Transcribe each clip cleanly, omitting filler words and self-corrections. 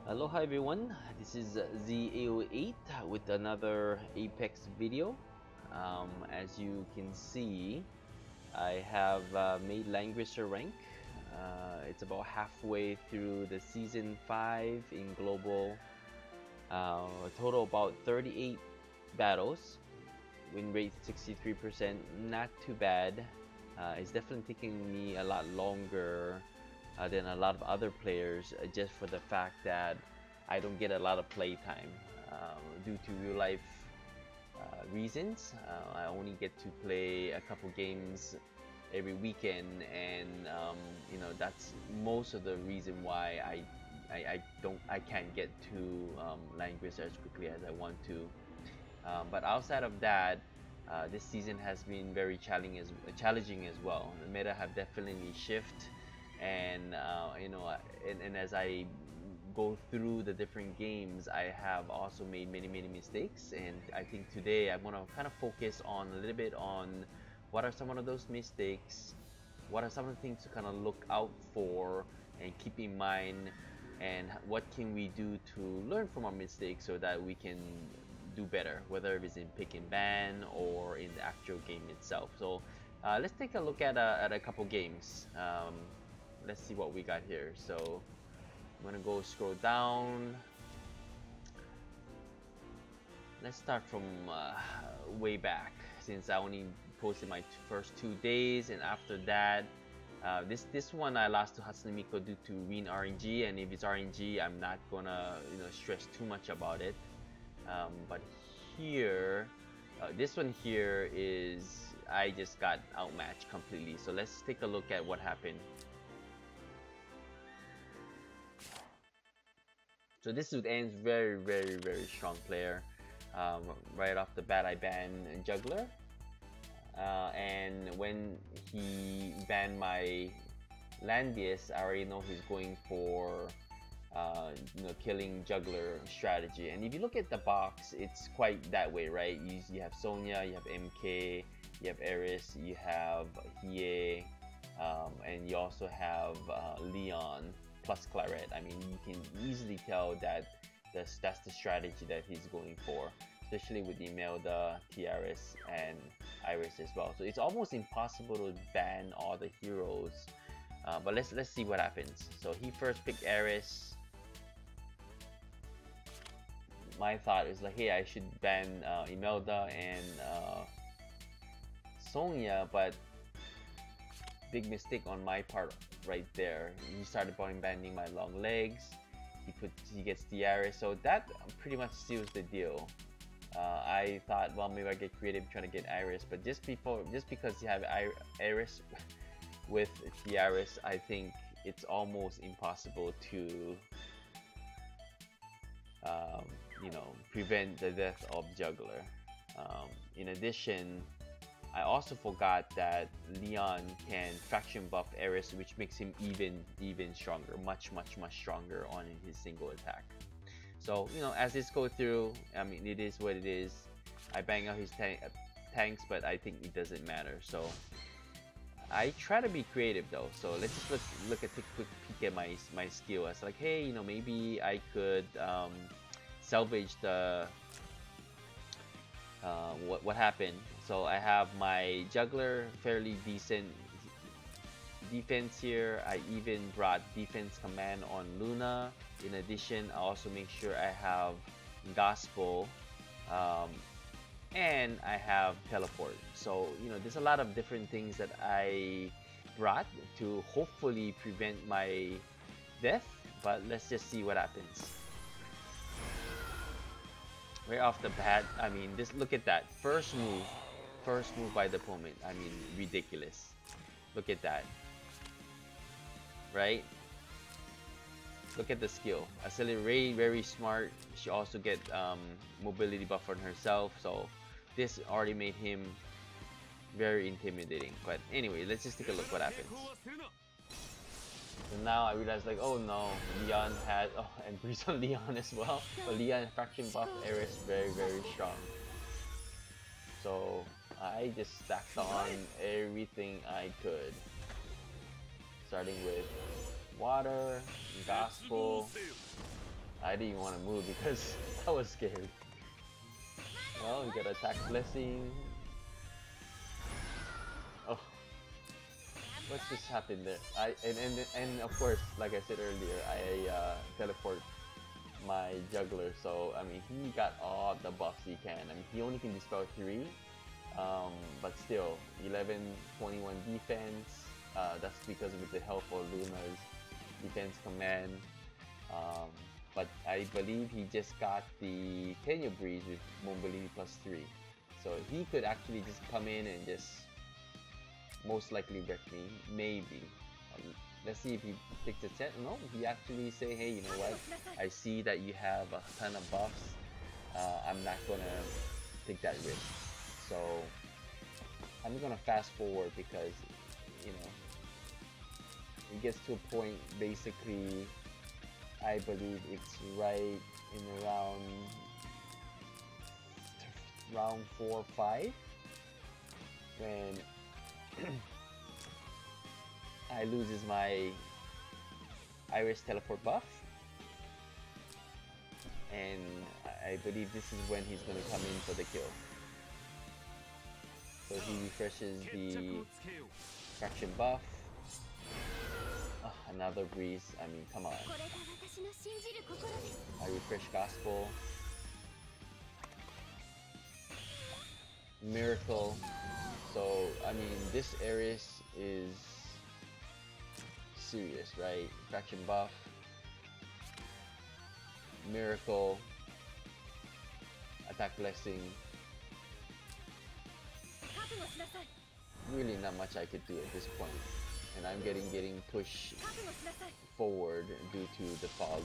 Aloha everyone, this is ZAO8 with another Apex video. As you can see, I have made Langrisser rank. It's about halfway through the season 5 in global. A total about 38 battles, win rate 63%, not too bad. It's definitely taking me a lot longer than a lot of other players, just for the fact that I don't get a lot of play time due to real life reasons. I only get to play a couple games every weekend, and that's most of the reason why I can't get to Langrisser as quickly as I want to. But outside of that, this season has been very challenging as well. The meta have definitely shifted, and and as I go through the different games, I have also made many mistakes. And I think today I'm gonna kind of focus on a little bit on what are some of those mistakes, what are some of the things to kind of look out for and keep in mind, and what can we do to learn from our mistakes so that we can do better, whether it's in pick and ban or in the actual game itself. So let's take a look at a couple games. Let's see what we got here. So I'm gonna go scroll down. Let's start from way back, since I only posted my first 2 days, and after that, this one I lost to Hatsune Miku due to Reen RNG, and if it's RNG, I'm not gonna stress too much about it. But here, this one here is I just got outmatched completely. So let's take a look at what happened. So this dude ends very strong player. Right off the bat, I banned Juggler, and when he banned my Landius, I already know he's going for killing Juggler strategy. And if you look at the box, it's quite that way, right? You have Sonya, you have MK, you have Eris, you have Hiei, and you also have Leon plus Claret. I mean, you can easily tell that that's the strategy that he's going for, especially with Imelda, Tiaris, and Iris as well. So it's almost impossible to ban all the heroes. But let's see what happens. So he first picked Eris. My thought is like, hey, I should ban Imelda and Sonya, but big mistake on my part right there. He started banning my long legs. He gets Tiaris, so that pretty much seals the deal. I thought, well, maybe I get creative trying to get Iris, but just because you have Iris with Tiaris, I think it's almost impossible to prevent the death of Juggler. In addition, I also forgot that Leon can faction buff Eris, which makes him even stronger, much stronger on his single attack. So as this goes through, I mean, it is what it is. I bang out his tanks, but I think it doesn't matter. So I try to be creative though. So let's just take a quick peek at my skill. It's like, hey, maybe I could salvage the what happened. So I have my Juggler, fairly decent defense here. I even brought defense command on Luna. In addition, I also make sure I have Gospel, and I have teleport. So there's a lot of different things that I brought to hopefully prevent my death. But let's just see what happens. Right off the bat, I mean, look at that first move by the opponent. I mean, ridiculous. Look at that, right? Look at the skill. Accelerate, very smart. She also get mobility buff on herself, so this already made him very intimidating. But anyway, let's just take a look what happens. So now I realize, like, oh no, Leon had, and Breeze on Leon as well. But Leon faction buff Eris very strong. So I just stacked on everything I could, starting with water, gospel, I didn't even want to move because I was scared. Well, we got attack blessing. Oh, what just happened there? And of course, like I said earlier, I teleport my juggler. So I mean, he got all the buffs he can. I mean, he only can dispel 3, but still 11, 21 defense. That's because with the help of Luna's defense command. Um, but I believe he just got the Kenya Breeze with Mobility +3. So he could actually just come in and just most likely wreck me, maybe. Let's see if he takes a chance. No, he actually say, hey, you know what? I see that you have a ton of buffs. I'm not gonna take that risk. So I'm gonna fast forward because, you know, it gets to a point basically. I believe it's right in around round 4 or 5 when I loses my Iris teleport buff, and I believe this is when he's gonna come in for the kill. So he refreshes the fraction buff. Oh, another breeze. I mean, come on. I refresh gospel. Miracle. So I mean, this Ares is serious, right? Fraction buff. Miracle. Attack blessing. Really not much I could do at this point. And I'm getting pushed forward due to the fog.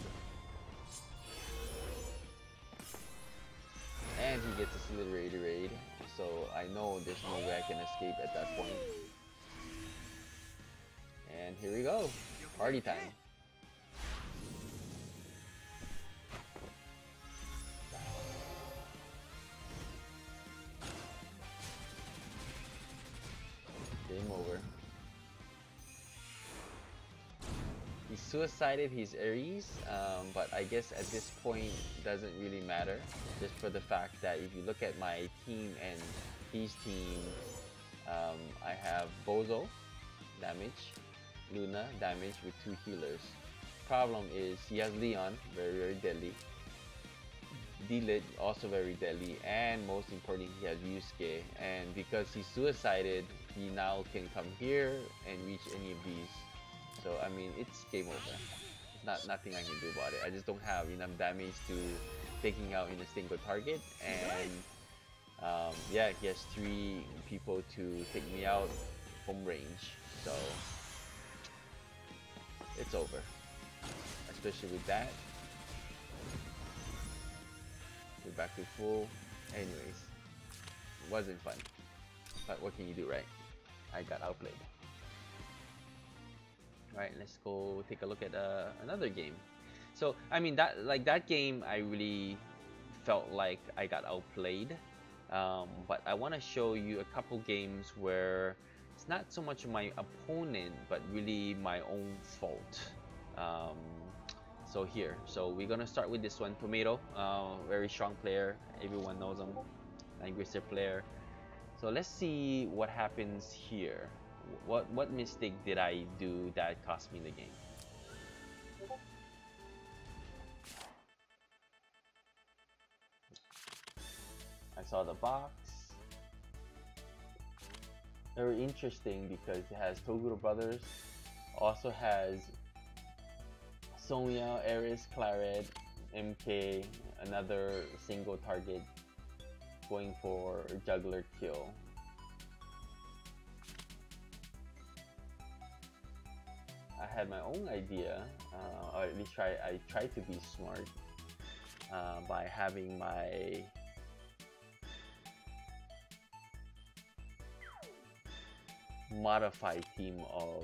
And he gets a Sliterator raid, so I know there's no way I can escape at that point. And here we go, party time. Game over. He suicided his Ares, but I guess at this point doesn't really matter, just for the fact that if you look at my team and his team, I have Bozo damage, Luna damage with 2 healers. Problem is he has Leon, very deadly, Dilit also very deadly, and most importantly he has Yusuke, and because he suicided, he now can come here and reach any of these. So I mean, it's game over. It's nothing I can do about it. I just don't have enough damage to taking out in a single target, and yeah, he has 3 people to take me out from range. So it's over, especially with that. We're back to full. Anyways, it wasn't fun, but what can you do, right? I got outplayed. Right, let's go take a look at another game. So I mean, that game I really felt like I got outplayed, but I want to show you a couple games where it's not so much my opponent but really my own fault. um, so we're gonna start with this one. Tomato, very strong player, everyone knows him, Langrisser player. So let's see what happens here. What mistake did I do that cost me the game? I saw the box. Very interesting because it has Toguro Brothers, also has Sonya, Ares, Claret, MK, another single target going for juggler kill. I had my own idea, or at least I tried to be smart by having my modified team of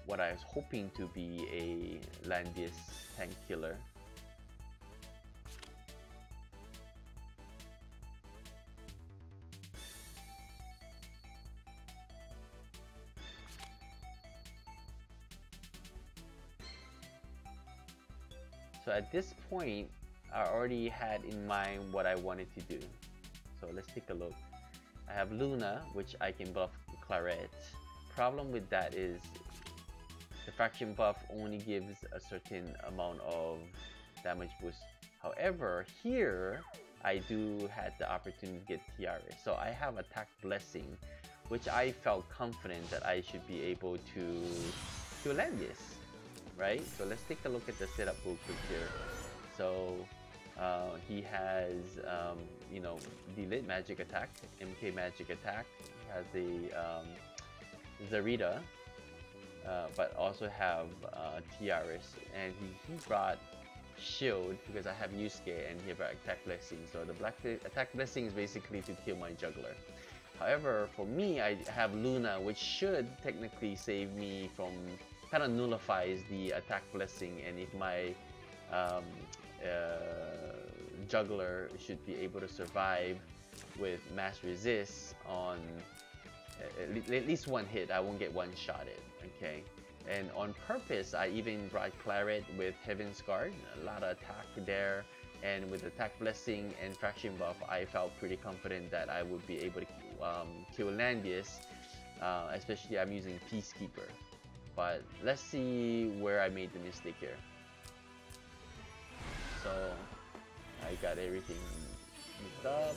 what I was hoping to be a Landis tank killer. So So at this point, I already had in mind what I wanted to do. So let's take a look. I have Luna, which I can buff Claret. Problem with that is the fraction buff only gives a certain amount of damage boost. However, here I do had the opportunity to get Tiaris. So I have attack blessing, which I felt confident that I should be able to land this, right? So let's take a look at the setup real quick here. So he has, you know, the lit magic attack, MK magic attack. He has the Zarita, but also have Tiaris, and he brought shield because I have Yusuke and he brought attack blessing. So the black attack blessing is basically to kill my juggler. However, for me, I have Luna, which should technically save me from, kind of nullifies the attack blessing, and if my juggler should be able to survive with mass resist on at least one hit, I won't get one shotted, okay? And on purpose, I even brought Claret with Heaven's Guard, a lot of attack there, and with attack blessing and fraction buff, I felt pretty confident that I would be able to kill Landius, especially I'm using Peacekeeper. But let's see where I made the mistake here. So I got everything moved up,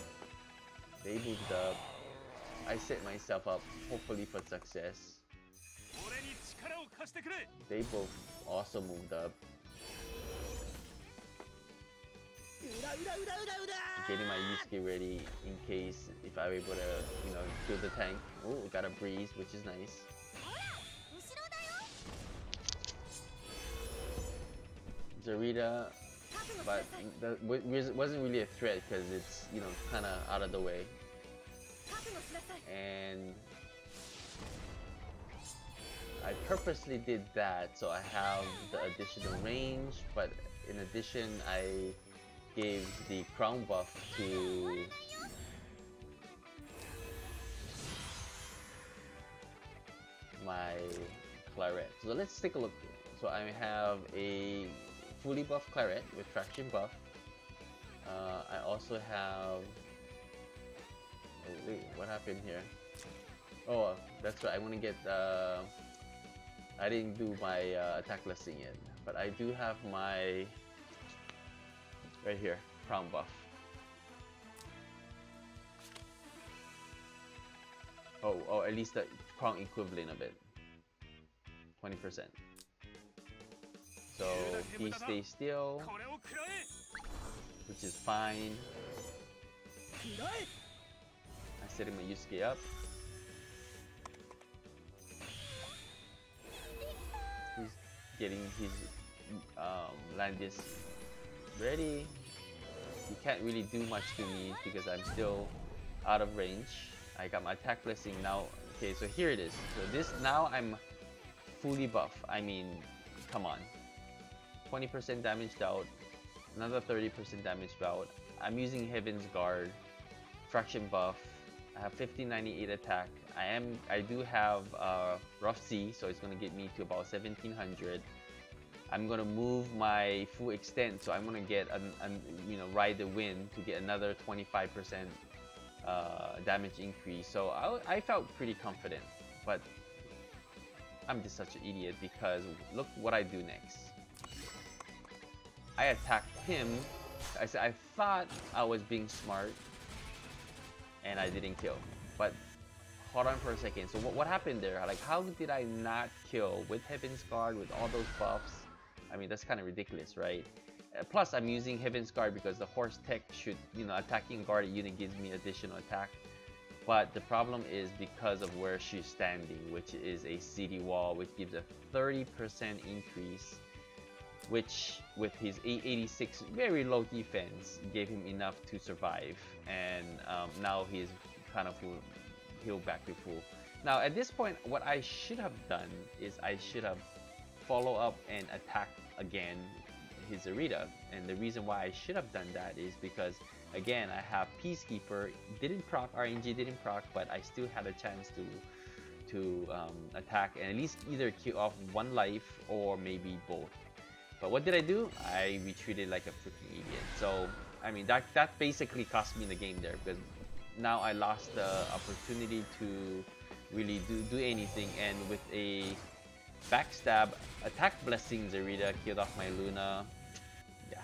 they moved up, I set myself up hopefully for success. They both also moved up. Getting my Yusuke ready in case if I'm able to, you know, kill the tank. Oh, got a breeze, which is nice. Zarita, but wasn't really a threat because it's, you know, kind of out of the way. And I purposely did that so I have the additional range, but in addition I gave the crown buff to my Claret. So let's take a look. So I have a fully buffed Claret with fraction buff. I also have, oh wait, what happened here? Oh, that's right, I want to get I didn't do my attack blessing yet, but I do have my right here crown buff. Oh, at least the crown equivalent of it, 20%. So he stays still, which is fine. I'm setting my Yusuke up. He's getting his Landis ready. He can't really do much to me because I'm still out of range. I got my attack blessing now. Okay, so here it is. So this, now I'm fully buff. I mean, come on. 20% damaged out, another 30% damaged out. I'm using Heaven's Guard, fraction buff. I have 1598 attack. I do have Rough Sea, so it's gonna get me to about 1700. I'm gonna move my full extent, so I'm gonna get you know, ride the wind to get another 25% damage increase. So I felt pretty confident, but I'm just such an idiot because look what I do next. I attacked him. I thought I was being smart, and I didn't kill. But hold on for a second. So what happened there? Like, how did I not kill with Heaven's Guard with all those buffs? I mean, that's kind of ridiculous, right? Plus, I'm using Heaven's Guard because the horse tech should, you know, attacking guard unit gives me additional attack. But the problem is because of where she's standing, which is a city wall, which gives a 30% increase, which with his 886 very low defense gave him enough to survive. And now he's kind of healed back to full. Now at this point, what I should have done is I should have follow up and attack again his Zarita. And the reason why I should have done that is because again, I have Peacekeeper, didn't proc, RNG didn't proc, but I still had a chance to attack and at least either kill off one life or maybe both. But what did I do? I retreated like a freaking idiot. So I mean that basically cost me the game there, because now I lost the opportunity to really do anything, and with a backstab attack blessing Zarita killed off my Luna. Yeah,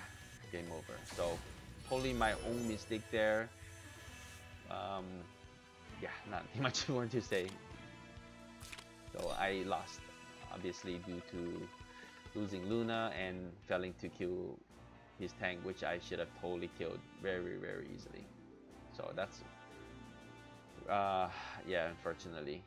game over. So totally my own mistake there. Yeah, not much more to say. So I lost, obviously, due to losing Luna and failing to kill his tank, which I should have totally killed very easily. So that's yeah, unfortunately.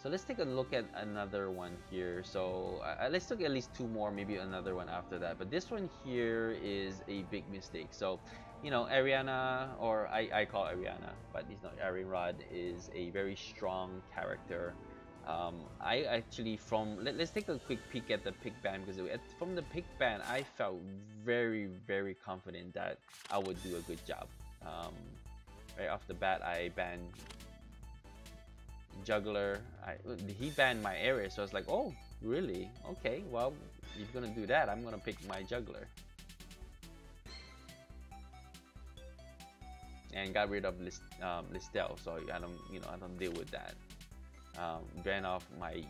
So let's take a look at another one here. So let's look at least two more, maybe another one after that. But this one here is a big mistake. So, you know, Ariana, or I call Ariana, but it's not Arianrod, is a very strong character. I actually, let's take a quick peek at the pick ban, because from the pick ban, I felt very confident that I would do a good job. Right off the bat, I banned Juggler. He banned my area, so I was like, oh really, okay, well, if you're gonna do that, I'm gonna pick my Juggler, and got rid of Listel, so I don't deal with that. Ban off my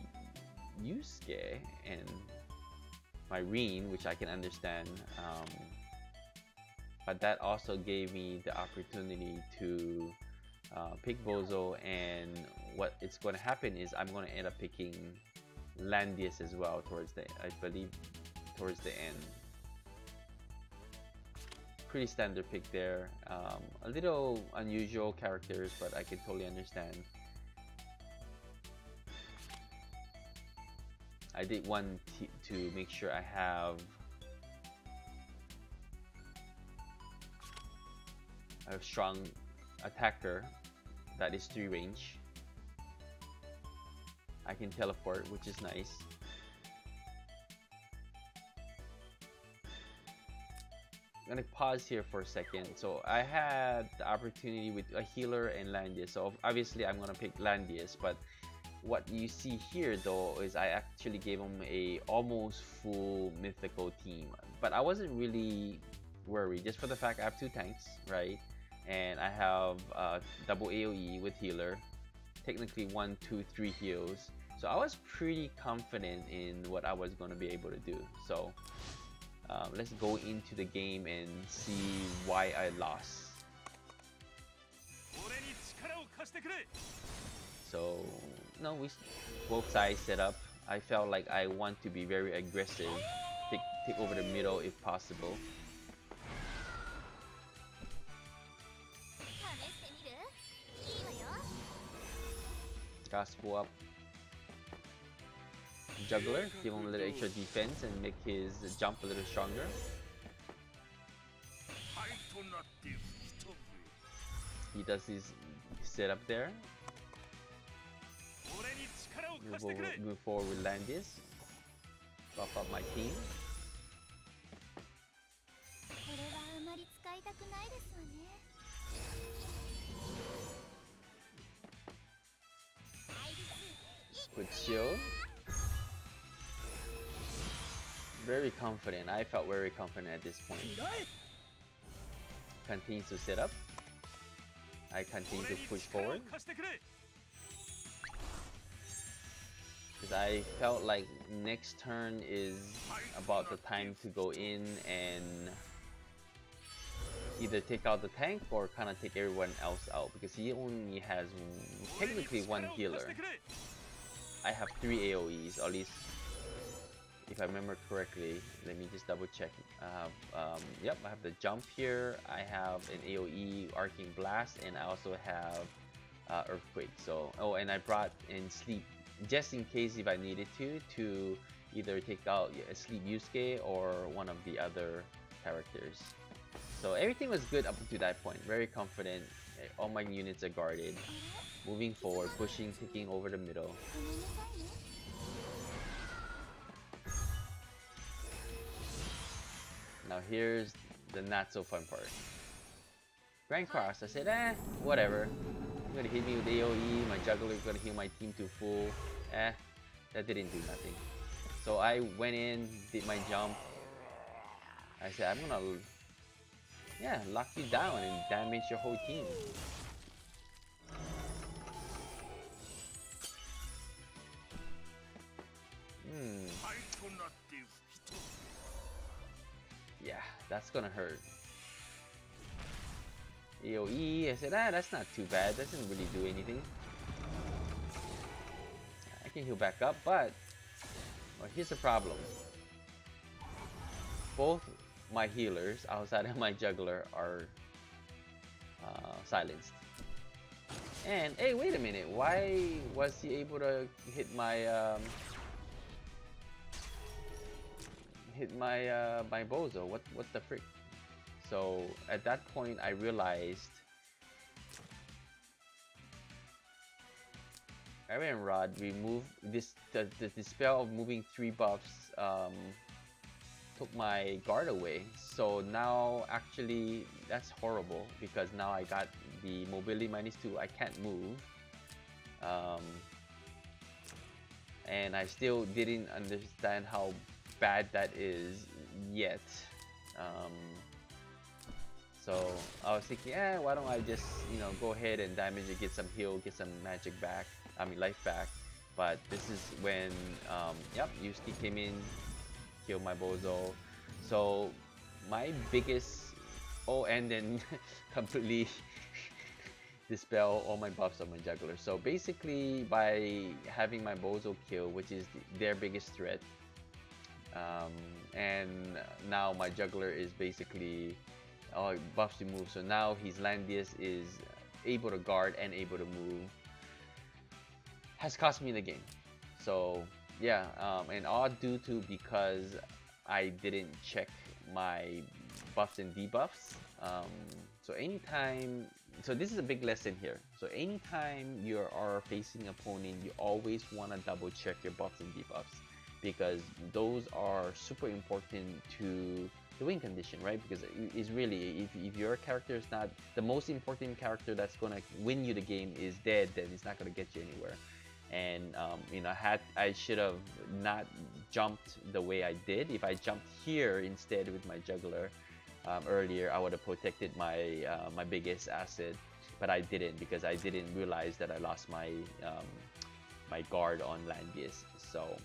Yusuke and my Reen, which I can understand, but that also gave me the opportunity to pick Bozo, and what it's going to happen is I'm going to end up picking Landius as well towards the, I believe, towards the end. Pretty standard pick there. A little unusual characters, but I can totally understand. I did want to make sure I have a strong attacker that is 3 range. I can teleport, which is nice. I'm gonna pause here for a second. So I had the opportunity with a healer and Landius, so obviously I'm gonna pick Landius, but what you see here though is I actually gave him a almost full mythical team, but I wasn't really worried, just for the fact I have 2 tanks, right? And I have double AoE with healer, technically 1, 2, 3 heals, so I was pretty confident in what I was going to be able to do. So let's go into the game and see why I lost. So no, both sides set up. I felt like I want to be very aggressive, take over the middle if possible. Gospel up Juggler, give him a little extra defense and make his jump a little stronger. He does his setup there. Move forward with Landius. Buff up my team. Good shield. Very confident. I felt very confident at this point. Continues to set up. I continue to push forward, because I felt like next turn is about the time to go in and either take out the tank or kind of take everyone else out, because he only has technically 1 healer. I have 3 AoEs, or at least if I remember correctly. Let me just double check. Yep, I have the jump here, I have an AoE arcing blast, and I also have earthquake. So and I brought in sleep just in case if I needed to either take out a sleep Yusuke or one of the other characters. So everything was good up to that point. Very confident. All my units are guarded. Moving forward, pushing, taking over the middle. Now here's the not so fun part. Grand Cross, I said, whatever. You're gonna hit me with AoE, my Juggler is gonna heal my team to full. That didn't do nothing. So I went in, did my jump. I said, I'm gonna, yeah, lock you down and damage your whole team. Yeah, that's gonna hurt. AoE, I said, that's not too bad. Doesn't really do anything. I can heal back up, but well, here's the problem. Both my healers outside of my juggler are silenced. And hey, wait a minute. Why was he able to hit my my bozo? What the frick? So at that point, I realized Iron Rod removed this the spell of moving 3 buffs took my guard away. So now actually that's horrible because now I got the mobility -2. I can't move. And I still didn't understand how bad that is yet. So I was thinking, why don't I just, you know, go ahead and damage it, get some heal, get some magic back, I mean life back. But this is when, yep, Yusuke came in, killed my bozo. So my biggest, and then completely dispel all my buffs on my juggler. So basically by having my bozo kill, which is their biggest threat, and now my juggler is basically buffs to move. So now his Landius is able to guard and able to move. Has cost me the game. So yeah, and all due to because I didn't check my buffs and debuffs. So anytime, so this is a big lesson here. So anytime you are facing an opponent, you always want to double check your buffs and debuffs, because those are super important to the win condition, right? Because it's really, if your character is not the most important character that's gonna win you the game is dead, then it's not gonna get you anywhere. And you know, I should have not jumped the way I did. If I jumped here instead with my juggler earlier, I would have protected my my biggest asset, but I didn't because I didn't realize that I lost my my guard on Landius. So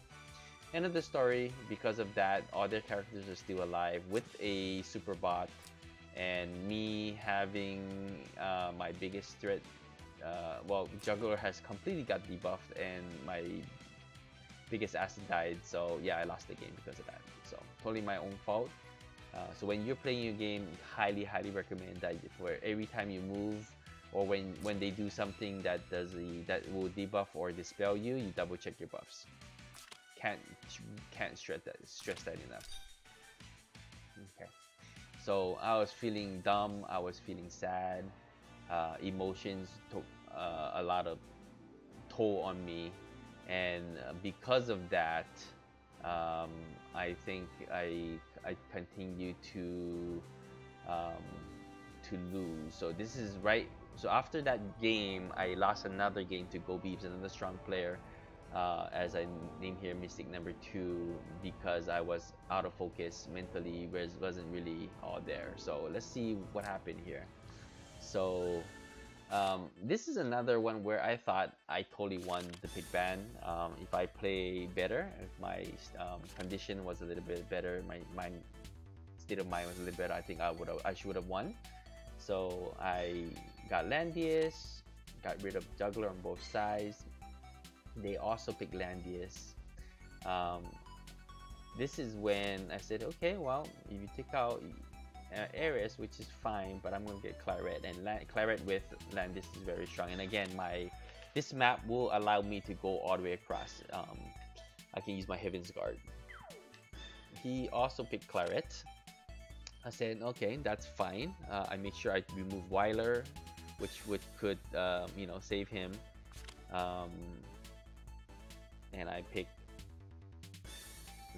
end of the story. Because of that, all their characters are still alive with a super bot, and me having my biggest threat. Well, juggler has completely got debuffed, and my biggest asset died. So yeah, I lost the game because of that. So totally my own fault. So when you're playing your game, highly recommend that for every time you move, or when they do something that that will debuff or dispel you, you double check your buffs. Can't stress that enough. Okay, so I was feeling dumb, I was feeling sad, emotions took a lot of toll on me, and because of that, I think I continue to lose. So this is right. So after that game, I lost another game to Go Beeps, another strong player. As I name here, Mystic number 2, because I was out of focus mentally, wasn't really all there. So let's see what happened here. So this is another one where I thought I totally won the pick ban. If I play better, if my condition was a little bit better, my state of mind was a little better, I think I should have won. So I got Landius, got rid of juggler on both sides. They also picked Landius. This is when I said, okay, well, if you take out Ares, which is fine, but I'm gonna get Claret, and Claret with Landius is very strong. And again, this map will allow me to go all the way across. I can use my Heaven's Guard. He also picked Claret. I said, okay, that's fine. I make sure I remove Weiler, which could you know, save him. And I picked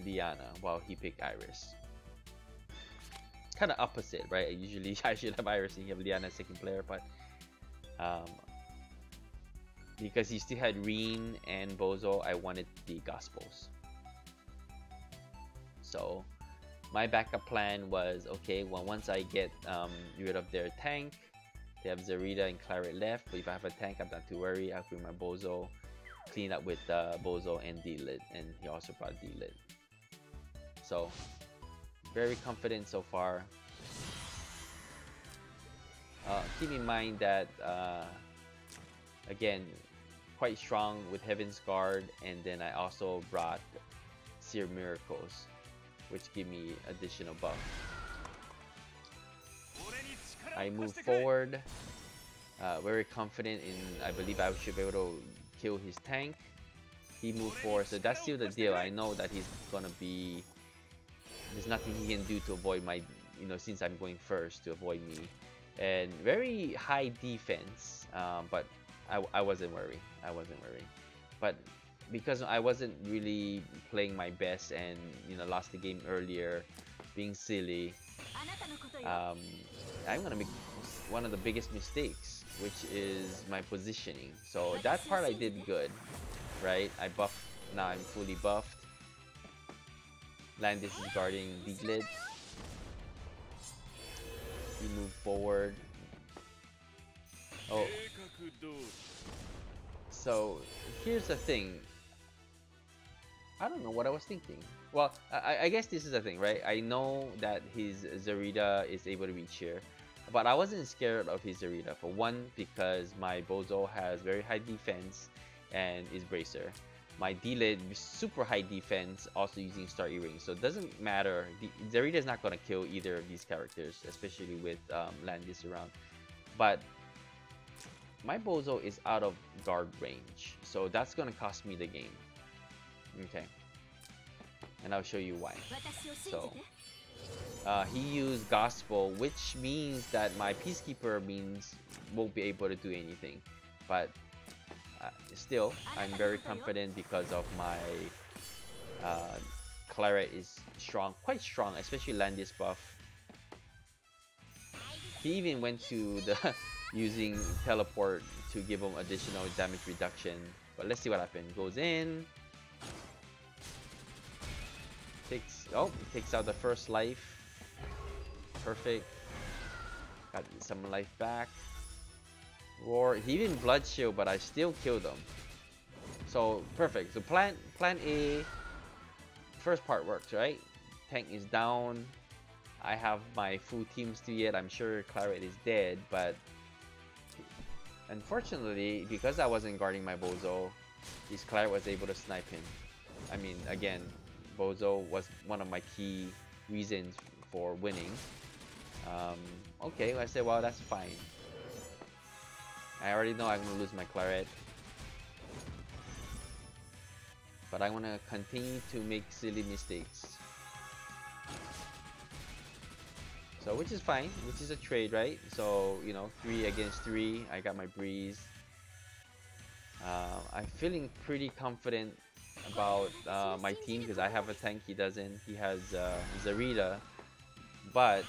Liana while he picked Iris. Kind of opposite, right? Usually I should have Iris and you have Liana as second player, but because he still had Reen and Bozo, I wanted the Gospels. So my backup plan was, okay, well, once I get rid of their tank, they have Zarita and Claret left, but if I have a tank, I'm not too worried. I'll bring my Bozo, clean up with Bozo and D-Lit, and he also brought D-Lit. So very confident so far. Keep in mind that again, quite strong with Heaven's Guard, and then I also brought Seer Miracles, which give me additional buff. I move forward, very confident in, I believe I should be able to kill his tank. He moved forward, so that's still the deal. I know that he's gonna be, there's nothing he can do to avoid my, you know, since I'm going first, to avoid me. And very high defense, but I wasn't worried. But because I wasn't really playing my best and, you know, lost the game earlier, being silly, I'm gonna make one of the biggest mistakes, which is my positioning. So that part I did good, right? I buffed, now I'm fully buffed. Landis is guarding D-Lid. He moved forward. Oh. So here's the thing. I don't know what I was thinking. Well, I guess this is the thing, right? I know that his Zarita is able to reach here, but I wasn't scared of his Zarita. For one, because my Bozo has very high defense and is Bracer. My D-Lid super high defense, also using Star Earring. So it doesn't matter. Zarita is not going to kill either of these characters, especially with Landis around. But my Bozo is out of guard range, so that's going to cost me the game. Okay, and I'll show you why. So he used Gospel, which means that my Peacekeeper won't be able to do anything. But still, I'm very confident because of my Claret is strong, quite strong, especially Landis buff. He even went to the using teleport to give him additional damage reduction. But let's see what happens. Goes in. Takes out the first life. Perfect. Got some life back. Roar. He didn't blood shield, but I still killed him. So perfect. So plan A. First part works, right? Tank is down. I have my full team still yet. I'm sure Claret is dead, but unfortunately, because I wasn't guarding my Bozo, his Claret was able to snipe him. I mean, again, Bozo was one of my key reasons for winning. Okay, I said, well, that's fine. I already know I'm gonna lose my Claret, but I'm gonna continue to make silly mistakes. So, which is fine, which is a trade, right? So, you know, 3 against 3, I got my breeze. I'm feeling pretty confident about my team because I have a tank, he doesn't. He has Zarita, but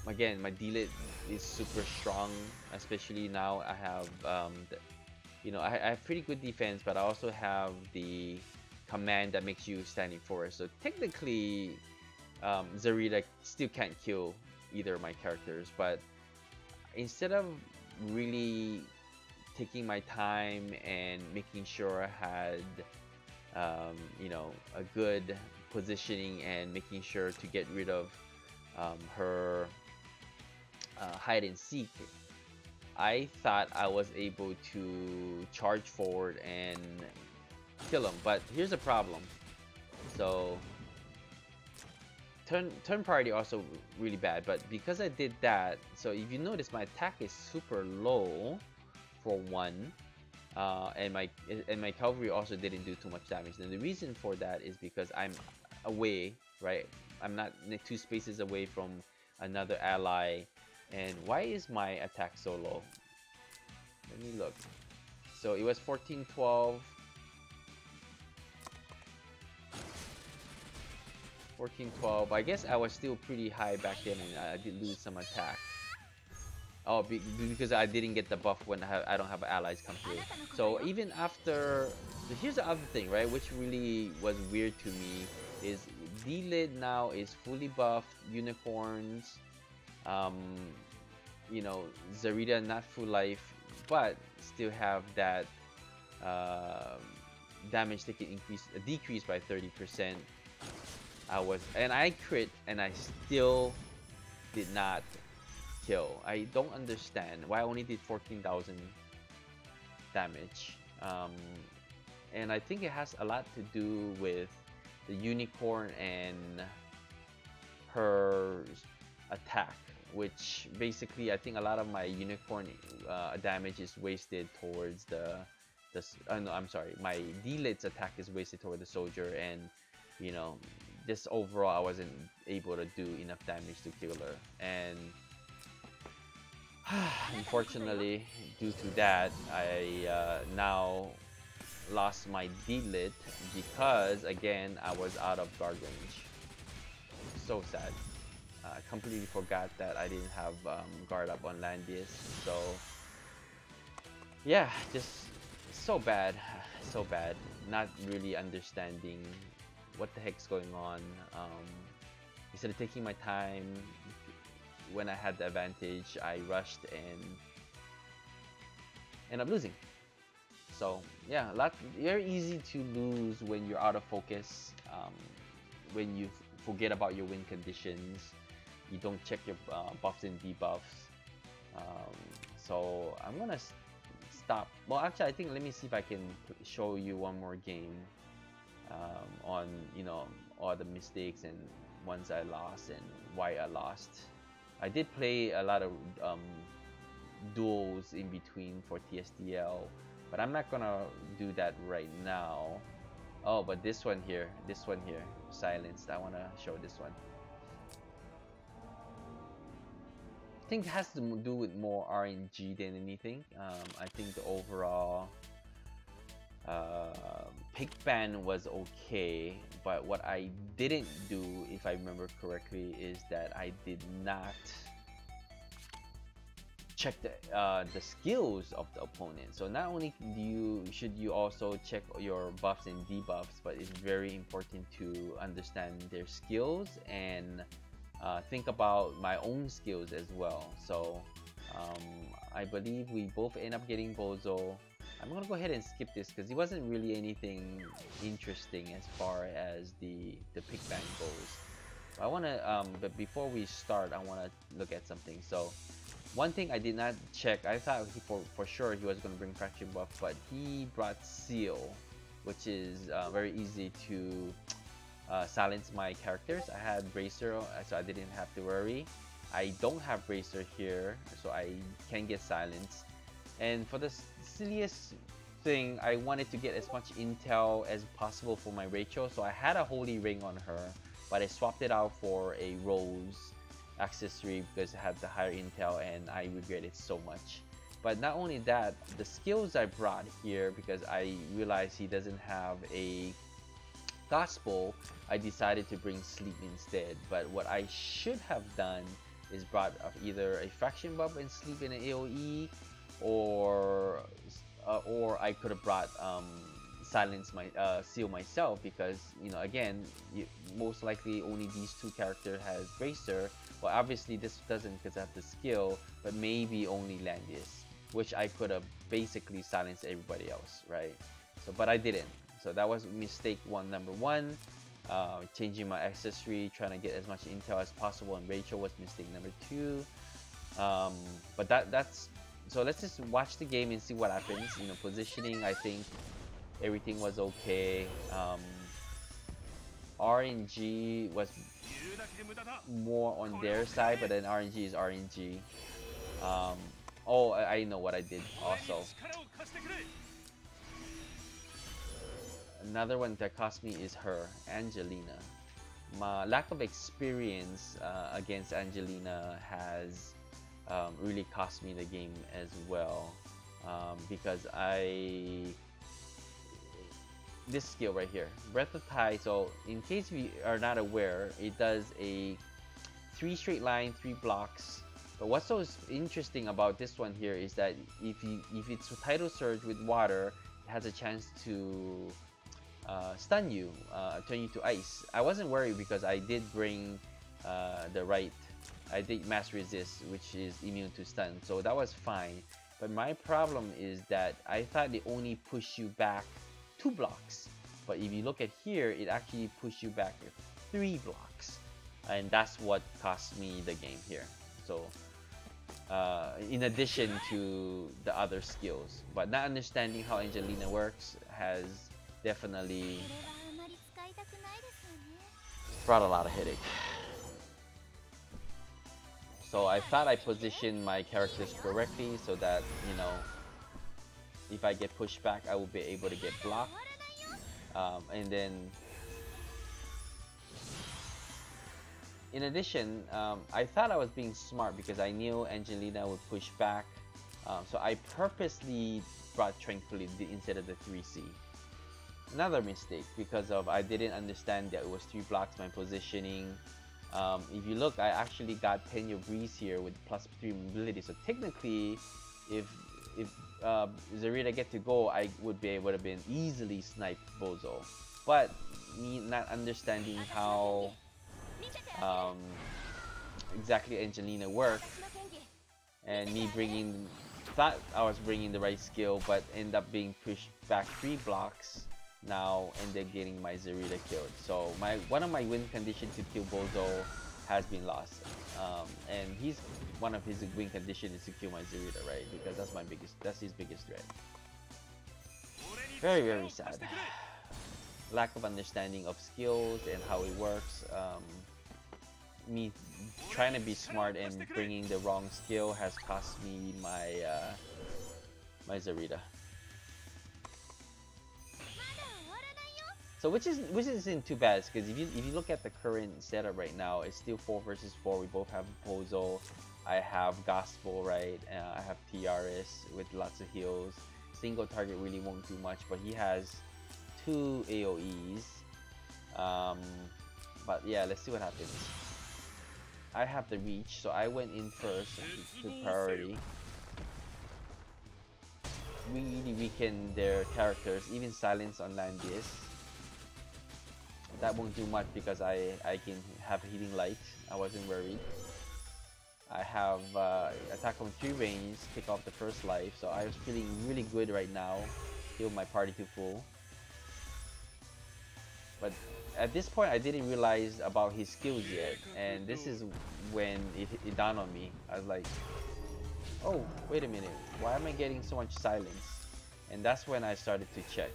again, my D-Lit is super strong, especially now I have you know, I have pretty good defense, but I also have the command that makes you standing forward. So technically, Zarita still can't kill either of my characters, but instead of really taking my time and making sure I had you know, a good positioning and making sure to get rid of her hide and seek, I thought I was able to charge forward and kill him. But here's the problem. So turn priority also really bad, but because I did that, so if you notice, my attack is super low for one, and my cavalry also didn't do too much damage. And the reason for that is because I'm away, right? I'm not 2 spaces away from another ally. And why is my attack so low? Let me look. So it was 14-12. 14-12. I guess I was still pretty high back then, and I did lose some attack. Oh, because I didn't get the buff when I don't have allies come through. So even after, here's the other thing, right? Which really was weird to me is D-Lid now is fully buffed, unicorns, um, you know, Zarita not full life, but still have that um damage taken decrease by 30%. I crit and I still did not kill. I don't understand why I only did 14,000 damage. And I think it has a lot to do with the unicorn and her attack, which basically I think a lot of my unicorn damage is wasted towards no, I'm sorry, my D-Lid's attack is wasted toward the soldier, and you know, just overall I wasn't able to do enough damage to kill her. And unfortunately, due to that, I now lost my D-Lid because again I was out of guard range. So sad. I completely forgot that I didn't have guard up on Landius. So yeah, just so bad, so bad. Not really understanding what the heck's going on. Instead of taking my time when I had the advantage, I rushed and ended up losing. So yeah, very easy to lose when you're out of focus. When you forget about your win conditions, you don't check your buffs and debuffs. So I'm gonna stop. Well, actually, I think let me see if I can show you one more game on all the mistakes and ones I lost and why I lost. I did play a lot of duels in between for TSDL, but I'm not gonna do that right now. Oh, but this one here, silenced. I wanna show this one. I think it has to do with more RNG than anything. I think the overall pick ban was okay, but what I didn't do, if I remember correctly, is that I did not check the skills of the opponent. So not only should you also check your buffs and debuffs, but it's very important to understand their skills and think about my own skills as well. So I believe we both end up getting Bozo. I'm gonna go ahead and skip this because it wasn't really anything interesting as far as the pick ban goes. I wanna but before we start, I wanna look at something. So one thing I did not check, I thought for sure he was gonna bring fraction buff, but he brought Seal, which is very easy to silence my characters. I had Bracer, so I didn't have to worry. I don't have Bracer here, so I can get silenced. And for the silliest thing, I wanted to get as much intel as possible for my Rachel, so I had a Holy Ring on her, but I swapped it out for a Rose accessory because it had the higher intel, and I regret it so much. But not only that, the skills I brought here, because I realized he doesn't have a Gospel, I decided to bring Sleep instead. But what I should have done is brought either a fraction buff and Sleep in an AoE, or I could have brought Seal myself, because again, most likely only these two characters has Bracer. Well, obviously this doesn't because I have the skill, but maybe only Landius, which I could have basically silenced everybody else, right? So, but I didn't. So that was mistake number one. Changing my accessory, trying to get as much intel as possible on Rachel was mistake number two. But that's so let's just watch the game and see what happens. Positioning, I think everything was okay. RNG was more on their side, but then RNG is RNG. Oh, I know what I did also. Another one that cost me is her, Angelina. My lack of experience against Angelina has really cost me the game as well, because this skill right here, Breath of Thai. So in case we are not aware, it does a 3 straight line, 3 blocks, But what's so interesting about this one here is that if it's tidal surge with water, it has a chance to stun you, turn you to ice. I wasn't worried because I did bring the right. I did mass resist, which is immune to stun, so that was fine. But my problem is that I thought they only push you back 2 blocks, but if you look at here, it actually pushed you back 3 blocks, and that's what cost me the game here. So in addition to the other skills, but not understanding how Angelina works has definitely brought a lot of headache. So I thought I positioned my characters correctly so that, you know, if I get pushed back, I will be able to get blocked. And then, in addition, I thought I was being smart because I knew Angelina would push back. So I purposely brought Tranquility instead of the 3C. Another mistake because of I didn't understand that it was 3 blocks, my positioning. If you look, I actually got Penyo Breeze here with +3 mobility. So technically, if Zarita get to go, I would be able to been easily snipe Bozo. But me not understanding how exactly Angelina worked, and me thought I was bringing the right skill, but end up being pushed back 3 blocks now, and then getting my Zarita killed. So one of my win conditions to kill Bozo has been lost, and one of his win conditions is to kill my Zarita, right? Because that's his biggest threat. Very, very sad. Lack of understanding of skills and how it works. Me trying to be smart and bringing the wrong skill has cost me my my Zarita. So which isn't too bad, because if you look at the current setup right now, it's still 4 versus 4. We both have Bozo. I have Gospel, right? I have TRS with lots of heals. Single target really won't do much, but he has 2 AoEs. But yeah, let's see what happens. I have the reach, so I went in first to priority. Really weaken their characters, even silence on Landis. That won't do much because I can have healing light. I wasn't worried. I have attack on 3 range, pick off the first life, so I was feeling really good right now. Heal my party to full. But at this point, I didn't realize about his skills yet, and this is when it dawned on me. I was like, oh, wait a minute, why am I getting so much silence? And that's when I started to check.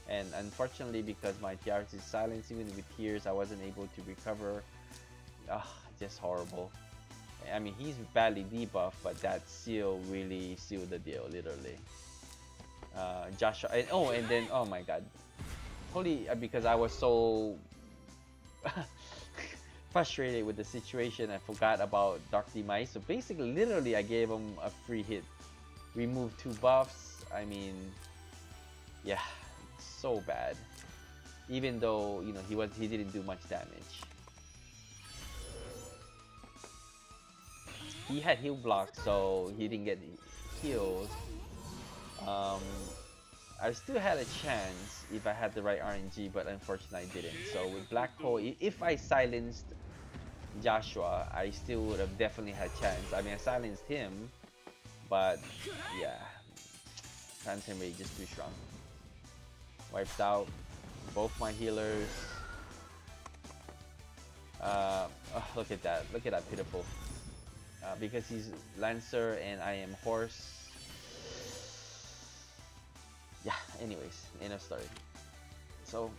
And unfortunately, because my TRS is silenced, even with tears, I wasn't able to recover. Just horrible. I mean, he's badly debuffed, but that seal really sealed the deal, literally. Joshua, and then, oh my god. Holy, because I was so frustrated with the situation, I forgot about Dark Demise. So basically, literally, I gave him a free hit. Removed 2 buffs. I mean, yeah. So bad, even though, you know, he didn't do much damage. He had heal blocks, so he didn't get heals. I still had a chance if I had the right RNG, but unfortunately I didn't. So with Black Hole, if I silenced Joshua, I still would have definitely had chance. I mean, I silenced him, but yeah, Phantom Rage is too strong. Wiped out both my healers. Oh, look at that. Look at that, pitiful. Because he's Lancer and I am Horse. Yeah, anyways, end of story. So,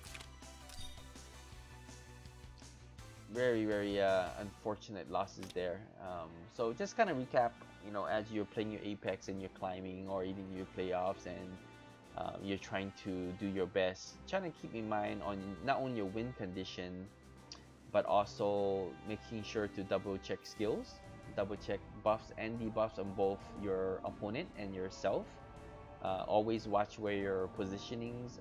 very, very unfortunate losses there. So just kind of recap, you know, as you're playing your Apex and you're climbing, or even your playoffs, and you're trying to do your best, trying to keep in mind on not only your win condition, but also making sure to double check skills, double check buffs and debuffs on both your opponent and yourself. Always watch where your positionings,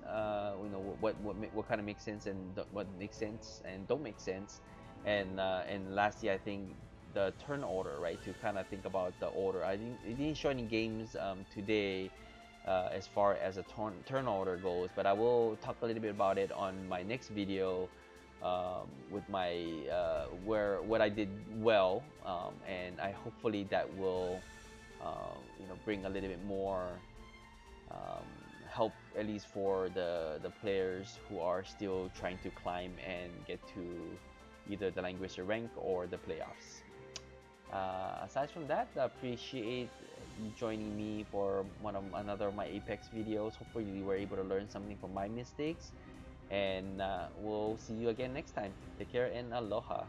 you know, what kind of makes sense and what makes sense and don't make sense. And lastly, I think the turn order, right? To kind of think about the order. It didn't show any games today as far as a turn order goes, but I will talk a little bit about it on my next video with my where what I did well, and I hopefully that will bring a little bit more um, help, at least for the players who are still trying to climb and get to either the Langrisser rank or the playoffs. Aside from that, I appreciate you joining me for another of my Apex videos. Hopefully you were able to learn something from my mistakes, and we'll see you again next time. Take care and aloha.